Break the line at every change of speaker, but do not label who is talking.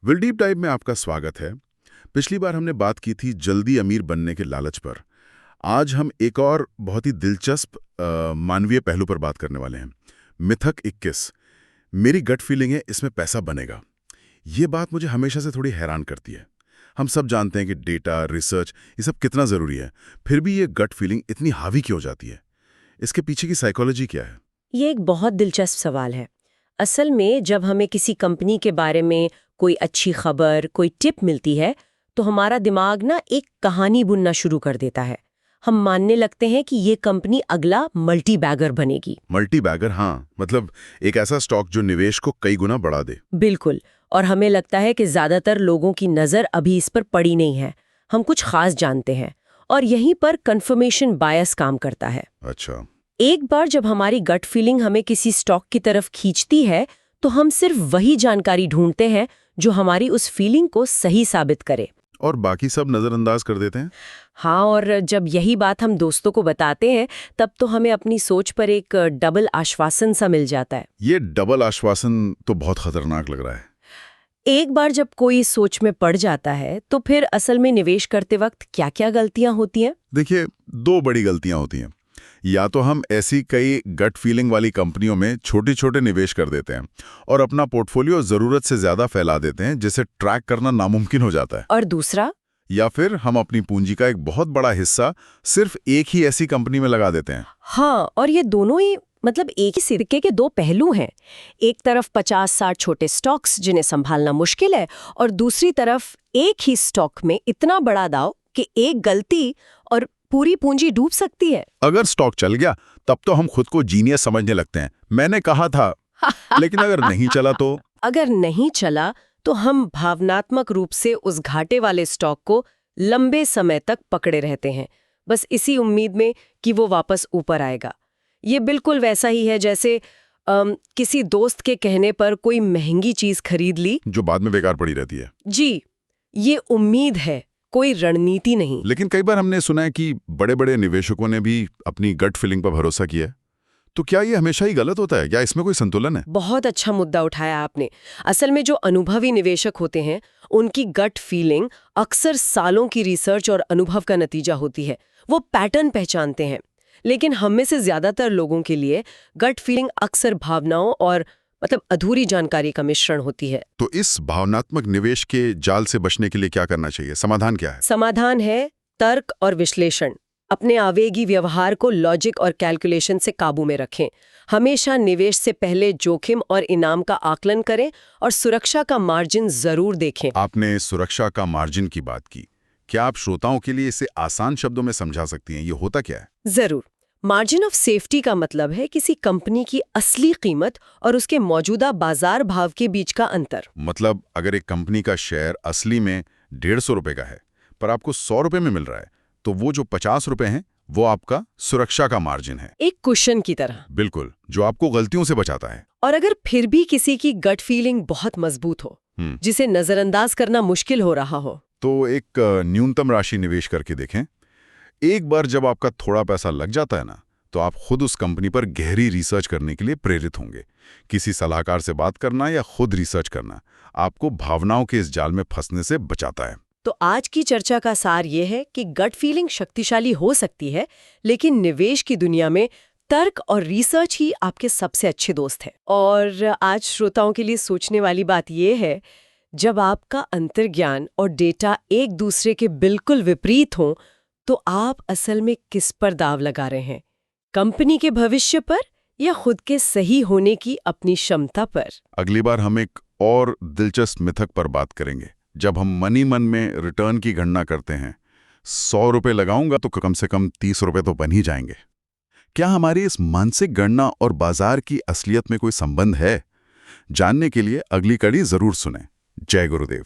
Will deep dive में आपका स्वागत है। पिछली बार हमने बात की थी जल्दी अमीर बनने के लालच पर। आज हम एक और बहुत ही दिलचस्प मानवीय पहलू पर बात करने वाले हैं। मिथक 21। मेरी गट फीलिंग है इसमें पैसा बनेगा। ये बात मुझे हमेशा से थोड़ी हैरान करती है। हम सब जानते हैं कि डेटा, रिसर्च ये सब कितना ज़रूरी है, फिर भी ये गट फीलिंग इतनी हावी क्यों हो जाती है? इसके पीछे की साइकोलॉजी क्या है?
ये एक बहुत दिलचस्प सवाल है। असल में जब हमें किसी कंपनी के बारे में कोई अच्छी खबर, कोई टिप मिलती है, तो हमारा दिमाग ना एक कहानी बुनना शुरू कर देता है। हम मानने लगते हैं कि ये कंपनी अगला मल्टी बैगर बनेगी।
मल्टी बैगर, हाँ, मतलब एक ऐसा स्टॉक जो निवेश को कई गुना बढ़ा दे।
बिल्कुल। और हमें लगता है कि ज़्यादातर लोगों की नज़र अभी इस पर पड़ी नहीं है। हम कुछ खास जानते हैं। और यहीं पर कन्फर्मेशन बायस काम करता है।
अच्छा।
एक बार जब हमारी गट फीलिंग हमें किसी स्टॉक की तरफ खींचती है, तो हम सिर्फ वही जानकारी ढूंढते हैं जो हमारी उस फीलिंग को सही साबित करे।
और बाकी सब नज़रअंदाज कर देते हैं?
हाँ, और जब यही बात हम दोस्तों को बताते हैं, तब तो हमें अपनी सोच पर एक डबल आश्वासन सा मिल जाता है।
ये डबल आश्वासन तो बहुत खतरनाक लग रहा है।
एक बार जब कोई सोच में पड़ जाता है, तो फिर असल में निवेश करते वक्त क्या-क्या गलतियां होती हैं?
देखिए, दो बड़ी गलतियां होती हैं। या तो हम ऐसी कई गट फीलिंग वाली कंपनियों में छोटे-छोटे निवेश कर देते हैं और अपना पोर्टफोलियो ज़रूरत से ज़्यादा फैला देते हैं, जिसे ट्रैक करना नामुमकिन हो जाता है।
और दूसरा?
या फिर हम अपनी पूंजी का एक बहुत बड़ा हिस्सा सिर्फ एक ही ऐसी कंपनी में लगा देते हैं।
हाँ, और ये दोनों ही मतलब एक ही सिक्के के दो पहलू हैं। एक तरफ 50-60 छोटे स्टॉक्स जिन्हें संभालना मुश्किल है, और दूसरी तरफ एक ही स्टॉक में इतना बड़ा दाव कि एक गलती और पूरी पूंजी डूब सकती है।
अगर स्टॉक चल गया तब तो हम खुद को जीनियस समझने लगते हैं, मैंने कहा था। लेकिन अगर नहीं चला तो?
अगर नहीं चला तो हम भावनात्मक रूप से उस घाटे वाले स्टॉक को लंबे समय तक पकड़े रहते हैं, बस इसी उम्मीद में कि वो वापस ऊपर आएगा। ये बिल्कुल वैसा ही है जैसे किसी दोस्त के कहने पर कोई महंगी चीज खरीद ली,
जो बाद में बेकार पड़ी रहती है।
जी, ये उम्मीद है, कोई रणनीति नहीं।
लेकिन कई बार हमने सुना है कि बड़े-बड़े निवेशकों ने भी अपनी गट फीलिंग पर भरोसा किया है। तो क्या ये हमेशा ही गलत होता है, या इसमें कोई संतुलन है?
बहुत अच्छा मुद्दा उठाया आपने। असल में जो अनुभवी निवेशक होते हैं, उनकी गट फीलिंग अक्सर सालों की रिसर्च और अनुभव का नतीजा होती है। वो पैटर्न पहचानते हैं। लेकिन हम में से ज्यादातर लोगों के लिए गट फीलिंग अक्सर भावनाओं और अधूरी जानकारी का मिश्रण होती है।
तो इस भावनात्मक निवेश के जाल से बचने के लिए क्या करना चाहिए? समाधान क्या है?
समाधान है तर्क और विश्लेषण। अपने आवेगी व्यवहार को लॉजिक और कैलकुलेशन से काबू में रखें। हमेशा निवेश से पहले जोखिम और इनाम का आकलन करें और सुरक्षा का मार्जिन जरूर देखें।
आपने सुरक्षा का मार्जिन की बात की। क्या आप श्रोताओं के लिए इसे आसान शब्दों में समझा सकती हैं? ये होता क्या है?
जरूर। मार्जिन ऑफ सेफ्टी का मतलब है किसी कंपनी की असली कीमत और उसके मौजूदा बाजार भाव के बीच का अंतर।
मतलब अगर एक कंपनी का शेयर असली में 150 रुपए का है, पर आपको 100 रुपए में मिल रहा है, तो वो जो 50 रुपए हैं, वो आपका सुरक्षा का मार्जिन है।
एक कुशन की तरह।
बिल्कुल, जो आपको गलतियों से बचाता है।
और अगर फिर भी किसी की गट फीलिंग बहुत मजबूत हो, जिसे नजरअंदाज करना मुश्किल हो रहा हो,
तो एक न्यूनतम राशि निवेश करके देखें। एक बार जब आपका थोड़ा पैसा लग जाता है ना, तो आप खुद उस कंपनी पर गहरी रिसर्च करने के लिए प्रेरित होंगे। किसी सलाहकार से बात करना या खुद रिसर्च करना आपको भावनाओं के इस जाल में फंसने से बचाता है।
तो आज की चर्चा का सार ये है कि गट फीलिंग शक्तिशाली हो सकती है, लेकिन निवेश की दुनिया में तर्क और रिसर्च ही आपके सबसे अच्छे दोस्त हैं। और आज श्रोताओं के लिए सोचने वाली बात यह है, जब आपका अंतर्ज्ञान और डेटा एक दूसरे के बिल्कुल विपरीत हों, तो आप असल में किस पर दाव लगा रहे हैं? कंपनी के भविष्य पर या खुद के सही होने की अपनी क्षमता पर?
अगली बार हम एक और दिलचस्प मिथक पर बात करेंगे। जब हम मनी मन में रिटर्न की गणना करते हैं, 100 रुपए लगाऊंगा तो कम से कम 30 रुपए तो बन ही जाएंगे। क्या हमारी इस मानसिक गणना और बाजार की असलियत में कोई संबंध है? जानने के लिए अगली कड़ी जरूर सुनें। जय गुरुदेव।